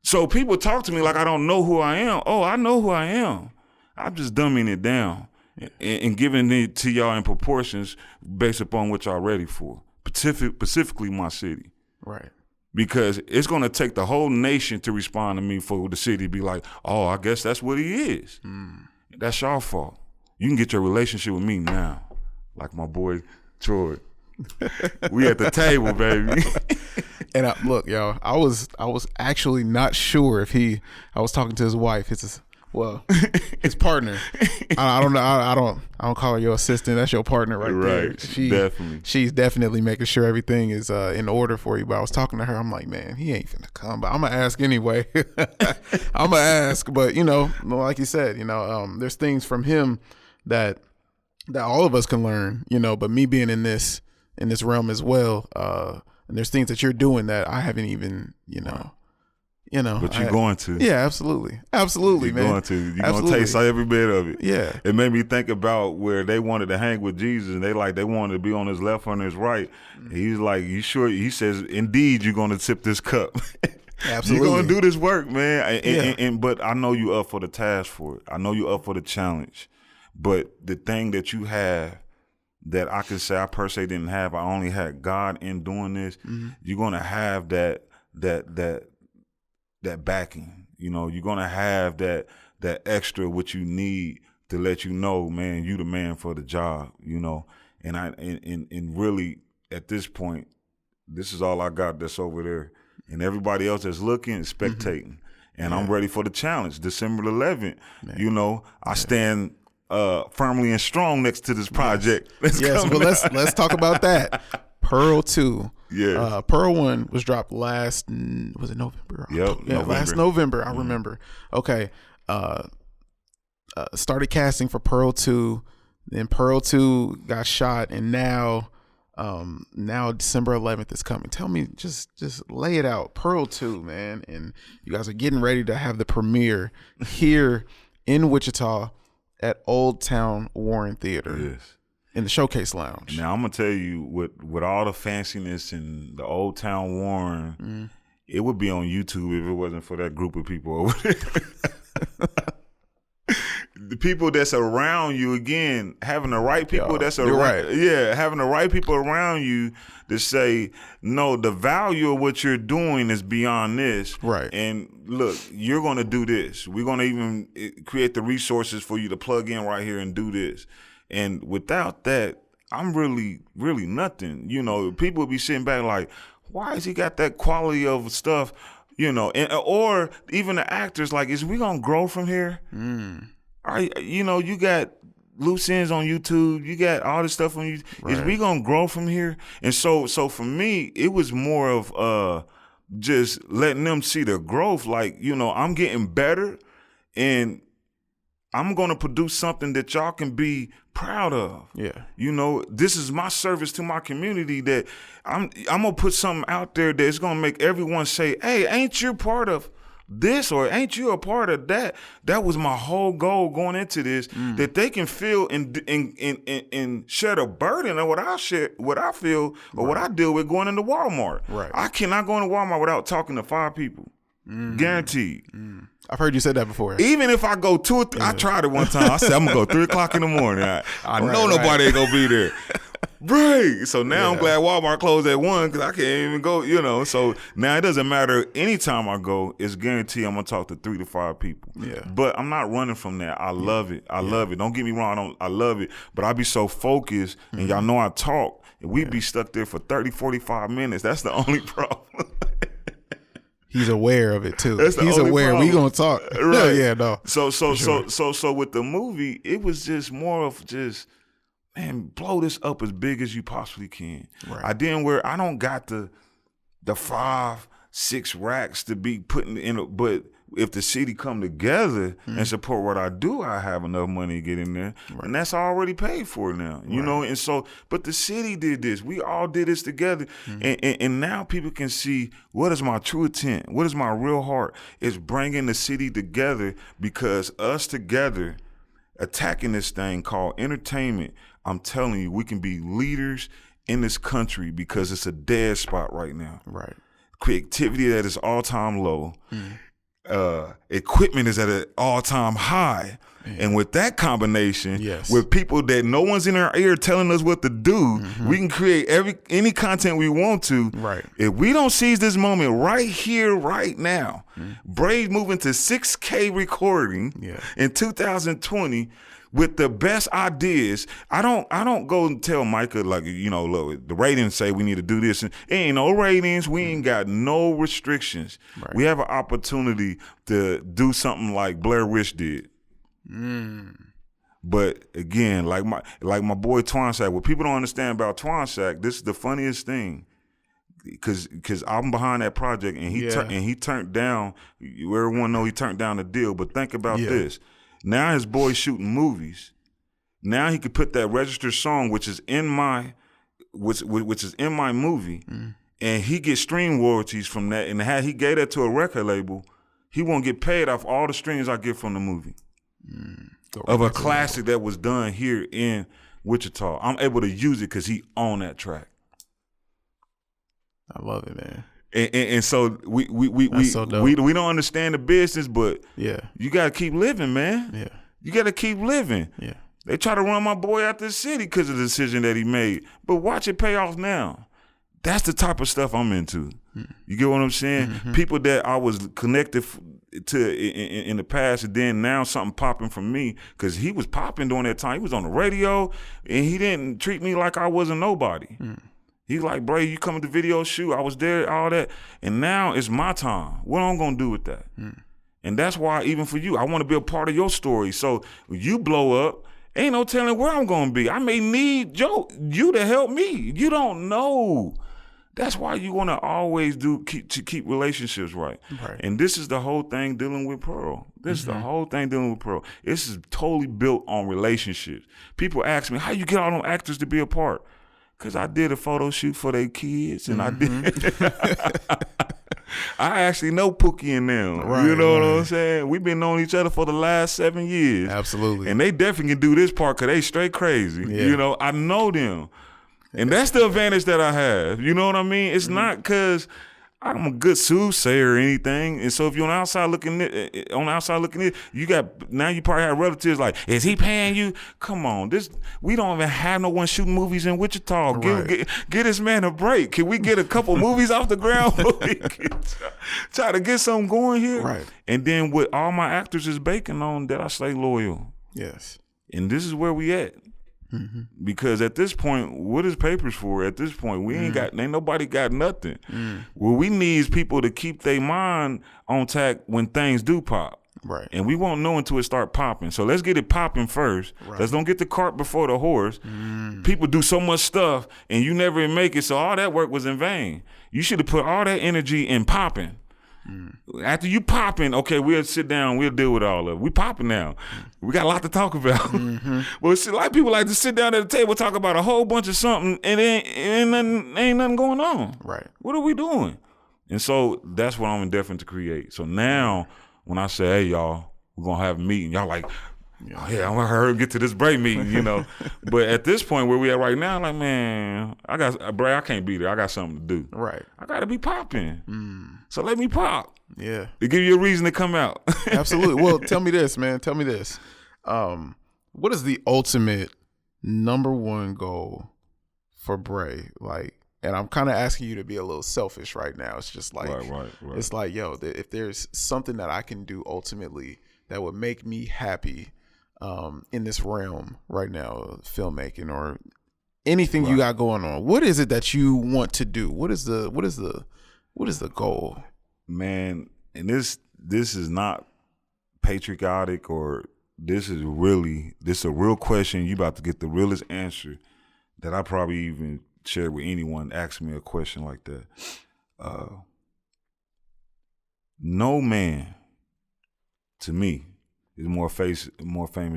Speaker 1: So people talk to me like I don't know who I am. Oh, I know who I am. I'm just dumbing it down and giving it to y'all in proportions based upon what y'all ready for, specifically my city.
Speaker 2: Right.
Speaker 1: Because it's going to take the whole nation to respond to me for the city to be like, oh, I guess that's what he is. That's y'all fault. You can get your relationship with me now. Like my boy Troy. We at the table, baby.
Speaker 2: And look, y'all, I was actually not sure if I was talking to his wife, his partner. I don't know. I don't call her your assistant. That's your partner right there.
Speaker 1: Definitely.
Speaker 2: She's definitely making sure everything is in order for you. But I was talking to her. I'm like, man, he ain't finna come. But I'm gonna ask anyway. I'm gonna ask. But like you said, there's things from him that all of us can learn. But me being in this realm as well, and there's things that you're doing that I haven't even,
Speaker 1: But you're going to.
Speaker 2: Yeah, absolutely. Absolutely, man.
Speaker 1: You're going to taste every bit of it.
Speaker 2: Yeah.
Speaker 1: It made me think about where they wanted to hang with Jesus, and they wanted to be on his left or on his right. He's like, you sure? He says, indeed, you're going to sip this cup.
Speaker 2: Absolutely.
Speaker 1: You're going to do this work, man. But I know you up for the task for it. I know you up for the challenge. But the thing that you have that I could say I per se didn't have, I only had God in doing this. You're going to have that backing. You're going to have that extra what you need to let you know, man, you the man for the job, and really at this point, this is all I got that's over there. And everybody else that's looking is spectating. And I'm ready for the challenge. December 11th, I stand firmly and strong next to this project.
Speaker 2: Let's talk about that. Pearl 2.
Speaker 1: Yeah.
Speaker 2: Pearl 1 was dropped last November?
Speaker 1: Yep.
Speaker 2: Last November. I remember. Okay. Started casting for Pearl 2. Then Pearl 2 got shot, and now December 11th is coming. Tell me, just lay it out. Pearl 2, man, and you guys are getting ready to have the premiere here in Wichita at Old Town Warren Theater.
Speaker 1: Yes.
Speaker 2: In the Showcase Lounge.
Speaker 1: Now I'm gonna tell you, with all the fanciness in the Old Town Warren, it would be on YouTube if it wasn't for that group of people over there. The people that's around you, again, having the right people having the right people around you to say, no, the value of what you're doing is beyond this.
Speaker 2: Right.
Speaker 1: And look, you're going to do this. We're going to even create the resources for you to plug in right here and do this. And without that, I'm really, really nothing. People would be sitting back like, why has he got that quality of stuff? Or even the actors, like, is we going to grow from here? You got loose ends on YouTube. You got all this stuff on YouTube. Right. Is we gonna grow from here? And so for me, it was more of just letting them see the growth. Like, you know, I'm getting better, and I'm gonna produce something that y'all can be proud of. Yeah. You know, this is my service to my community, that I'm gonna put something out there that's gonna make everyone say, hey, ain't you part of this, or ain't you a part of that? That was my whole goal going into this, that they can feel and share the burden of what I feel, or what I deal with going into Walmart. Right. I cannot go into Walmart without talking to 5 people. Guaranteed.
Speaker 2: I've heard you say that before.
Speaker 1: Even if I go 2 or 3, I tried it one time. I said, I'm going to go 3 o'clock in the morning. I know nobody ain't going to be there. Right. So now I'm glad Walmart closed at 1, because I can't even go, you know. So now it doesn't matter. Anytime I go, it's guaranteed I'm going to talk to 3 to 5 people. Yeah. But I'm not running from that. I love it. I love it. Don't get me wrong. I love it. But I be so focused, and y'all know I talk, and we be stuck there for 30, 45 minutes. That's the only problem.
Speaker 2: He's aware of it too. He's aware. We gonna talk.
Speaker 1: Right.
Speaker 2: Yeah, no.
Speaker 1: So with the movie, it was just more of just, man, blow this up as big as you possibly can. Right. I don't got the 5, 6 racks to be putting in, but if the city come together and support what I do, I have enough money to get in there. Right. And that's already paid for now, you know? And so, but the city did this. We all did this together. And now people can see, what is my true intent? What is my real heart? It's bringing the city together, because us together attacking this thing called entertainment, I'm telling you, we can be leaders in this country, because it's a dead spot right now. Right. Creativity at its all-time low. Equipment is at an all-time high. And with that combination, with people that no one's in our ear telling us what to do, we can create any content we want to. Right. If we don't seize this moment right here, right now, Bray's moving to 6K recording in 2020 with the best ideas. I don't go and tell Micah, like, you know, look, the ratings say we need to do this. And it ain't no ratings. We ain't got no restrictions. Right. We have an opportunity to do something like Blair Witch did. But again, like my boy Twansack, what people don't understand about Twansack, this is the funniest thing, because I'm behind that project, and he turned down. Everyone know he turned down the deal. But think about this. Now his boy's shooting movies. Now he could put that registered song, which is in my movie, and he gets stream royalties from that. And had he gave that to a record label, he won't get paid off all the streams I get from the movie. Of a classic that was done here in Wichita. I'm able to use it because he owned that track.
Speaker 2: I love it, man.
Speaker 1: And so we don't understand the business, but you gotta keep living, man. Yeah, you gotta keep living. Yeah, they try to run my boy out the city because of the decision that he made, but watch it pay off now. That's the type of stuff I'm into. You get what I'm saying? People that I was connected to in the past, and then now something popping from me, because he was popping during that time. He was on the radio, and he didn't treat me like I wasn't nobody. He's like, Bray, you come to the video shoot, I was there, all that. And now it's my time. What am I going to do with that? And that's why, even for you, I want to be a part of your story. So when you blow up, ain't no telling where I'm going to be. I may need you to help me. You don't know. That's why you want to always keep relationships right. And this is the whole thing dealing with Pearl. This is the whole thing dealing with Pearl. This is totally built on relationships. People ask me, how you get all them actors to be a part? Because I did a photo shoot for their kids, and I did. I actually know Pookie and them. Right, you know what I'm saying? We've been knowing each other for the last 7 years. Absolutely. And they definitely can do this part because they straight crazy. Yeah. You know, I know them. And that's the advantage that I have. You know what I mean? It's not because I'm a good soothsayer or anything. And so if you're on the outside looking in, you probably have relatives like, is he paying you? Come on, we don't even have no one shooting movies in Wichita. Right. Get this man a break. Can we get a couple movies off the ground? Try to get something going here. Right. And then with all my actors is baking on that, I stay loyal. Yes. And this is where we at. Because at this point, what is papers for? At this point, we ain't nobody got nothing. What we need is people to keep their mind on tack when things do pop.
Speaker 2: Right.
Speaker 1: And we won't know until it start popping. So let's get it popping first. Right. Let's don't get the cart before the horse. People do so much stuff and you never make it. So all that work was in vain. You should have put all that energy in popping. After you popping, okay, we'll sit down, we'll deal with all of it. We popping now. We got a lot to talk about. Well, see, a lot of people like to sit down at the table, talk about a whole bunch of something, and ain't nothing going on.
Speaker 2: Right.
Speaker 1: What are we doing? And so that's what I'm endeavoring to create. So now when I say, hey, y'all, we're going to have a meeting, y'all like, oh, yeah, I'm going to hurry get to this Bray meeting, you know. But at this point where we at right now, I'm like, man, Bray, I can't be there. I got something to do.
Speaker 2: Right.
Speaker 1: I got to be popping. So let me pop.
Speaker 2: Yeah.
Speaker 1: To give you a reason to come out.
Speaker 2: Absolutely. Well, tell me this, man. Tell me this. What is the ultimate number one goal for Bray? Like, and I'm kind of asking you to be a little selfish right now. It's just like,
Speaker 1: right.
Speaker 2: It's like, yo, if there's something that I can do ultimately that would make me happy in this realm right now, filmmaking or anything you got going on, what is it that you want to do? What is the goal?
Speaker 1: Man, and this is not patriotic or this is a real question. You about to get the realest answer that I probably even shared with anyone asking me a question like that. No man, to me, is more famous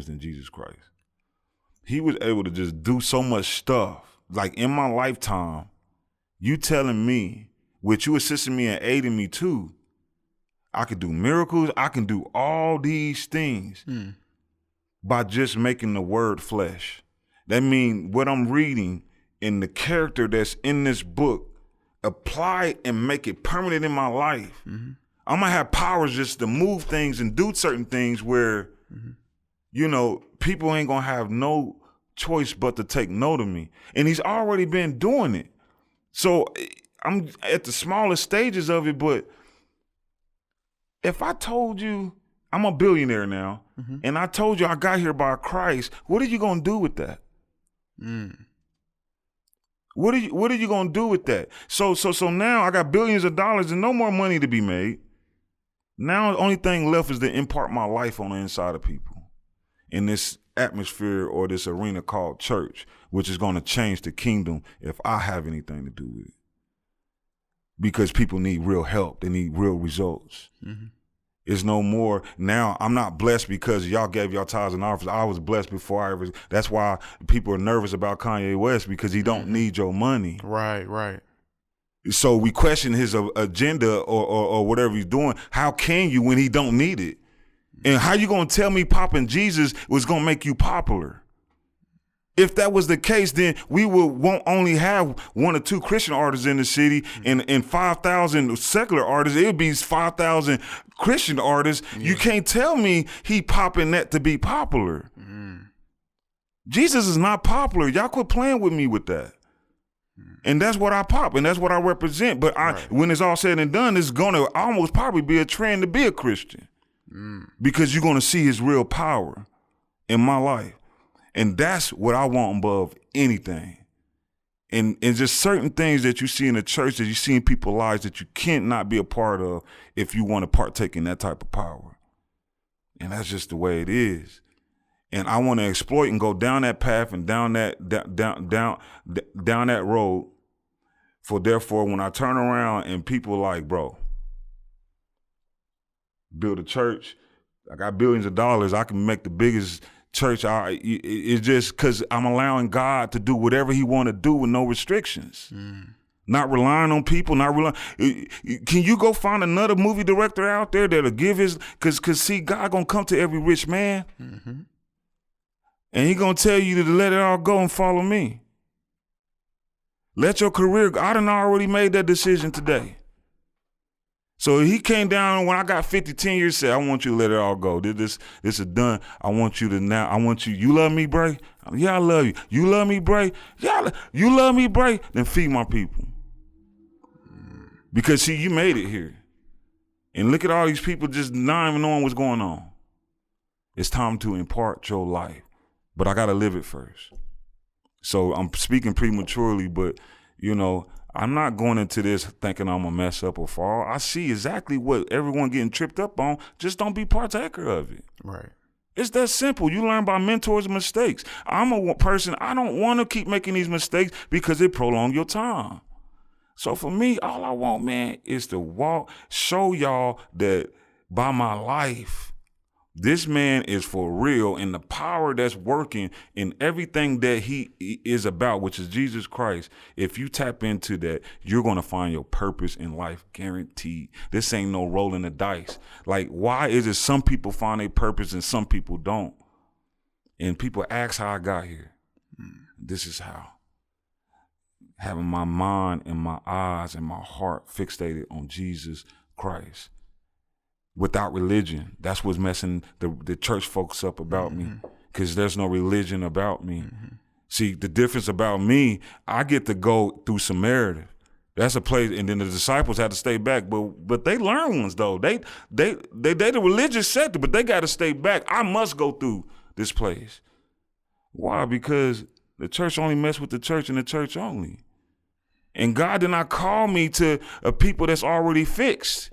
Speaker 1: than Jesus Christ. He was able to just do so much stuff. Like in my lifetime, you telling me, with you assisting me and aiding me too, I could do miracles. I can do all these things by just making the word flesh. That means what I'm reading and the character that's in this book, apply it and make it permanent in my life. I'm gonna have powers just to move things and do certain things where, you know, people ain't gonna have no choice but to take note of me. And he's already been doing it. So I'm at the smallest stages of it, but if I told you I'm a billionaire now, and I told you I got here by Christ, what are you gonna do with that? What are you gonna do with that? So now I got billions of dollars and no more money to be made. Now the only thing left is to impart my life on the inside of people in this atmosphere or this arena called church, which is gonna change the kingdom if I have anything to do with it. Because people need real help. They need real results. It's no more. Now, I'm not blessed because y'all gave y'all tithes and offerings. I was blessed before I ever. That's why people are nervous about Kanye West, because he don't need your money.
Speaker 2: Right.
Speaker 1: So we question his agenda or whatever he's doing. How can you when he don't need it? And how you going to tell me popping Jesus was going to make you popular? If that was the case, then we won't only have 1 or 2 Christian artists in the city and 5,000 secular artists. It would be 5,000 Christian artists. You can't tell me he popping that to be popular. Jesus is not popular. Y'all quit playing with me with that. And that's what I pop, and that's what I represent. But when it's all said and done, it's going to almost probably be a trend to be a Christian because you're going to see his real power in my life. And that's what I want above anything. And just certain things that you see in the church, that you see in people's lives that you can't not be a part of if you want to partake in that type of power. And that's just the way it is. And I want to exploit and go down that path and down that road. For therefore, when I turn around and people like, bro, build a church, I got billions of dollars, I can make the biggest church. It's just because I'm allowing God to do whatever he want to do with no restrictions. Not relying on people, Can you go find another movie director out there that'll give his, because see, God gonna come to every rich man and he gonna tell you to let it all go and follow me. Let your career go. I done already made that decision today. So he came down when I got 50, 10 years, said, I want you to let it all go. This is done. I want you, you love me, Bray? Yeah, I love you. You love me, Bray? Yeah, you love me, Bray? Then feed my people. Because see, you made it here. And look at all these people just not even knowing what's going on. It's time to impart your life. But I got to live it first. So I'm speaking prematurely, but, you know, I'm not going into this thinking I'm going to mess up or fall. I see exactly what everyone getting tripped up on. Just don't be partaker of it.
Speaker 2: Right.
Speaker 1: It's that simple. You learn by mentors and mistakes. I'm a person, I don't want to keep making these mistakes because it prolongs your time. So for me, all I want, man, is to show y'all that by my life, this man is for real, and the power that's working in everything that he is about, which is Jesus Christ. If you tap into that, you're going to find your purpose in life, guaranteed. This ain't no rolling the dice. Like, why is it some people find their purpose and some people don't? And people ask how I got here. This is how. Having my mind and my eyes and my heart fixated on Jesus Christ. Without religion. That's what's messing the church folks up about me, because there's no religion about me. See, the difference about me, I get to go through Samaria. That's a place, and then the disciples had to stay back, but they learn ones though. They the religious sector, but they got to stay back. I must go through this place. Why? Because the church only mess with the church and the church only. And God did not call me to a people that's already fixed.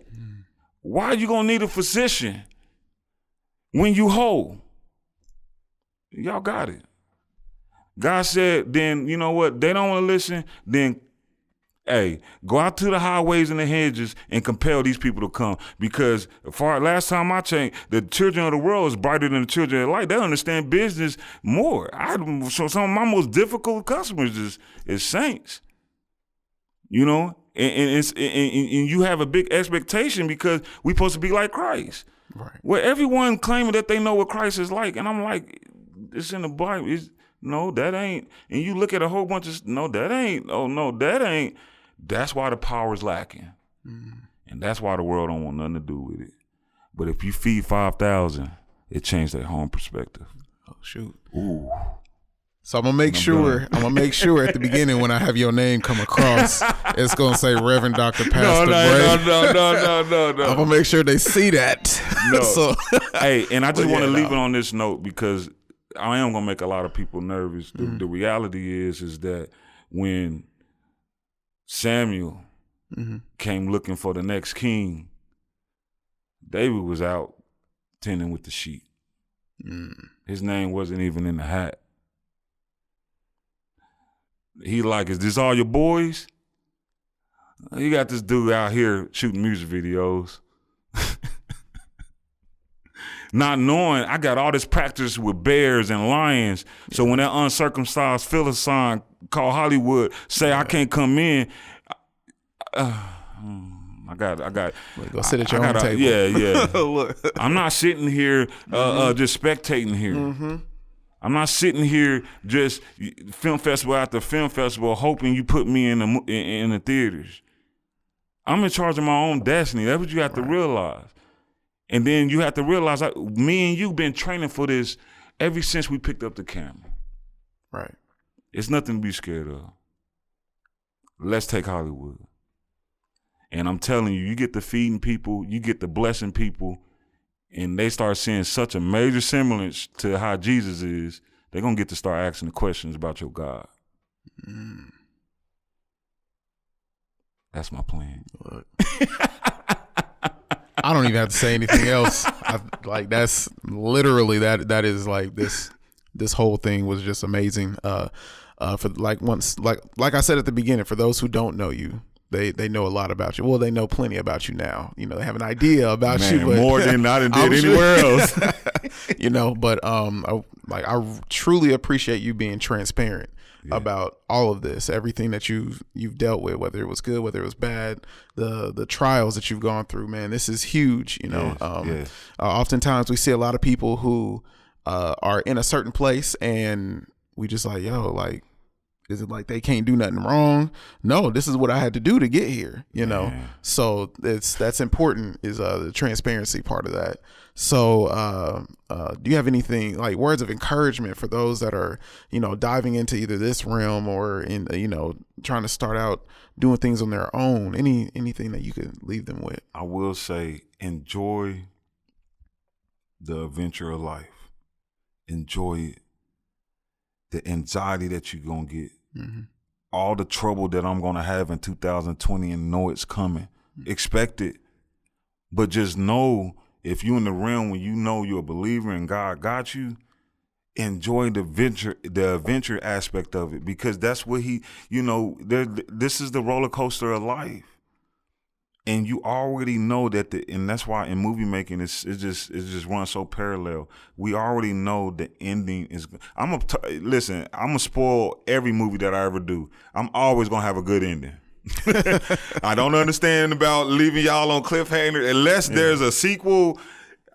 Speaker 1: Why are you going to need a physician when you whole? Y'all got it. God said, then, you know what? They don't want to listen. Then, hey, go out to the highways and the hedges and compel these people to come. Because last time I checked, the children of the world is brighter than the children of light. They understand business more. So some of my most difficult customers is saints. You know? And you have a big expectation because we're supposed to be like Christ. Right. Where everyone claiming that they know what Christ is like. And I'm like, it's in the Bible. No, that ain't. And you look at a whole bunch of, no, that ain't. Oh, no, that ain't. That's why the power is lacking. And that's why the world don't want nothing to do with it. But if you feed 5,000, it changed their home perspective.
Speaker 2: Oh, shoot.
Speaker 1: Ooh.
Speaker 2: So I'm gonna make sure at the beginning when I have your name come across, it's gonna say Reverend Dr. Pastor Bray.
Speaker 1: No.
Speaker 2: I'm gonna make sure they see that.
Speaker 1: No.
Speaker 2: So,
Speaker 1: hey, and I just want to leave it on this note because I am gonna make a lot of people nervous. The reality is that when Samuel came looking for the next king, David was out tending with the sheep. His name wasn't even in the hat. He like, is this all your boys? You got this dude out here shooting music videos. Not knowing I got all this practice with bears and lions. So when that uncircumcised Philistine called Hollywood say I can't come in, I got.
Speaker 2: Go sit at your own table.
Speaker 1: Yeah. Look. I'm not sitting here just spectating here. I'm not sitting here just film festival after film festival hoping you put me in the theaters. I'm in charge of my own destiny. That's what you have to realize. And then you have to realize me and you been training for this ever since we picked up the camera.
Speaker 2: Right.
Speaker 1: It's nothing to be scared of. Let's take Hollywood. And I'm telling you, you get to feeding people, you get to blessing people, and they start seeing such a major semblance to how Jesus is, they're going to get to start asking the questions about your God. That's my plan.
Speaker 2: Look. I don't even have to say anything else. That's literally that is like this whole thing was just amazing. For like I said at the beginning, for those who don't know you, they know a lot about you. Well, they know plenty about you now. You know, they have an idea about you, but
Speaker 1: more than I did anywhere else.
Speaker 2: You know, but I truly appreciate you being transparent about all of this, everything that you've dealt with, whether it was good, whether it was bad, the trials that you've gone through. Man, this is huge. You know, oftentimes we see a lot of people who are in a certain place, and we just like, is it like they can't do nothing wrong? No, this is what I had to do to get here, you know? So that's important, is the transparency part of that. So do you have anything like words of encouragement for those that are, you know, diving into either this realm or in, you know, trying to start out doing things on their own? Anything that you could leave them with?
Speaker 1: I will say, enjoy the adventure of life. Enjoy it. The anxiety that you're going to get. all the trouble that I'm gonna have in 2020 and know it's coming. Expect it, but just know if you in the realm when you know you're a believer and God got you, enjoy the adventure aspect of it, because that's what this is the roller coaster of life. And you already know that and that's why in movie making it just runs so parallel. We already know the ending is. Listen, I'm gonna spoil every movie that I ever do. I'm always gonna have a good ending. I don't understand about leaving y'all on cliffhanger unless there's a sequel.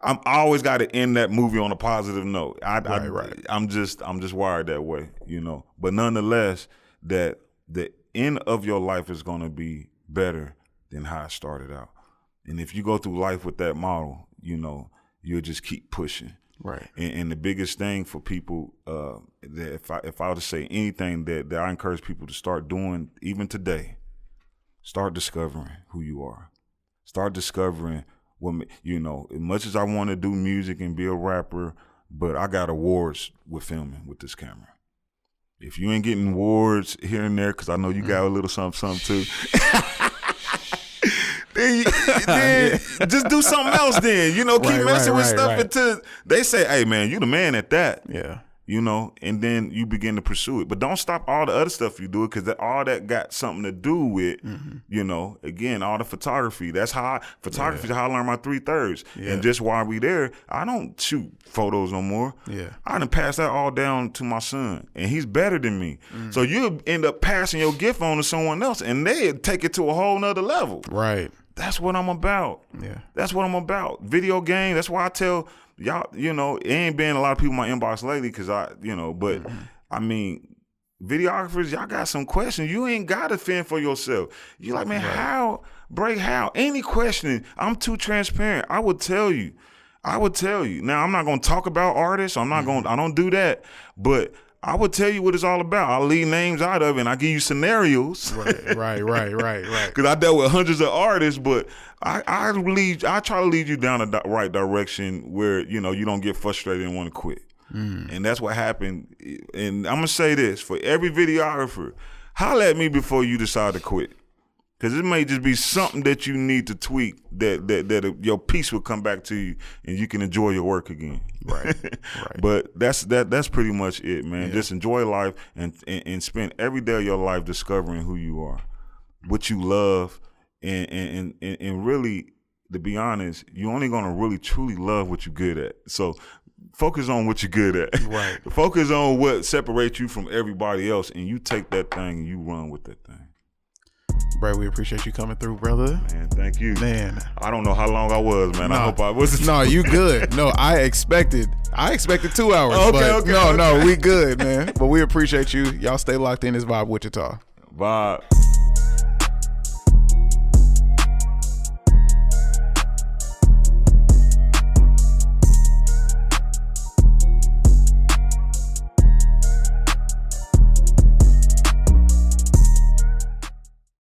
Speaker 1: I'm always got to end that movie on a positive note. Right. I'm just wired that way, But nonetheless, that the end of your life is gonna be better than how it started out. And if you go through life with that model, you'll just keep pushing.
Speaker 2: Right.
Speaker 1: And the biggest thing for people, that if I were to say anything that I encourage people to start doing even today, start discovering who you are. Start discovering what, as much as I want to do music and be a rapper, but I got awards with filming with this camera. If you ain't getting awards here and there, because I know you got a little something too. then just do something else then. Keep messing with stuff until they say, hey man, you the man at that.
Speaker 2: Yeah.
Speaker 1: And then you begin to pursue it. But don't stop all the other stuff you do, because all that got something to do with, again, all the photography. That's how photography is how I learned my 3/3. Yeah. And just while we there, I don't shoot photos no more.
Speaker 2: Yeah.
Speaker 1: I done passed that all down to my son, and he's better than me. So you'll end up passing your gift on to someone else, and they'll take it to a whole nother level.
Speaker 2: Right.
Speaker 1: That's what I'm about.
Speaker 2: Yeah.
Speaker 1: That's what I'm about. Video game. That's why I tell y'all, it ain't been a lot of people in my inbox lately because but I mean, videographers, y'all got some questions. You ain't got to fend for yourself. You like, man, how? Any question, I'm too transparent. I would tell you. Now, I'm not going to talk about artists. I don't do that. But I would tell you what it's all about. I'll leave names out of it, and I give you scenarios.
Speaker 2: Right.
Speaker 1: Because I dealt with hundreds of artists, but I try to lead you down the right direction where, you don't get frustrated and want to quit. And that's what happened. And I'm going to say this, for every videographer, holler at me before you decide to quit. Because it may just be something that you need to tweak that your piece will come back to you and you can enjoy your work again.
Speaker 2: Right.
Speaker 1: But that's pretty much it, man. Yeah. Just enjoy life and spend every day of your life discovering who you are, what you love, and really, to be honest, you're only gonna really truly love what you're good at. So focus on what you're good at.
Speaker 2: Right.
Speaker 1: Focus on what separates you from everybody else, and you take that thing and you run with that thing.
Speaker 2: Bray, we appreciate you coming through, brother.
Speaker 1: Man, thank you.
Speaker 2: Man.
Speaker 1: I don't know how long I was, man. No. I hope I wasn't.
Speaker 2: No, you good. No, I expected 2 hours.
Speaker 1: Okay.
Speaker 2: No, we good, man. But we appreciate you. Y'all stay locked in. This Vibe Wichita.
Speaker 1: Vibe.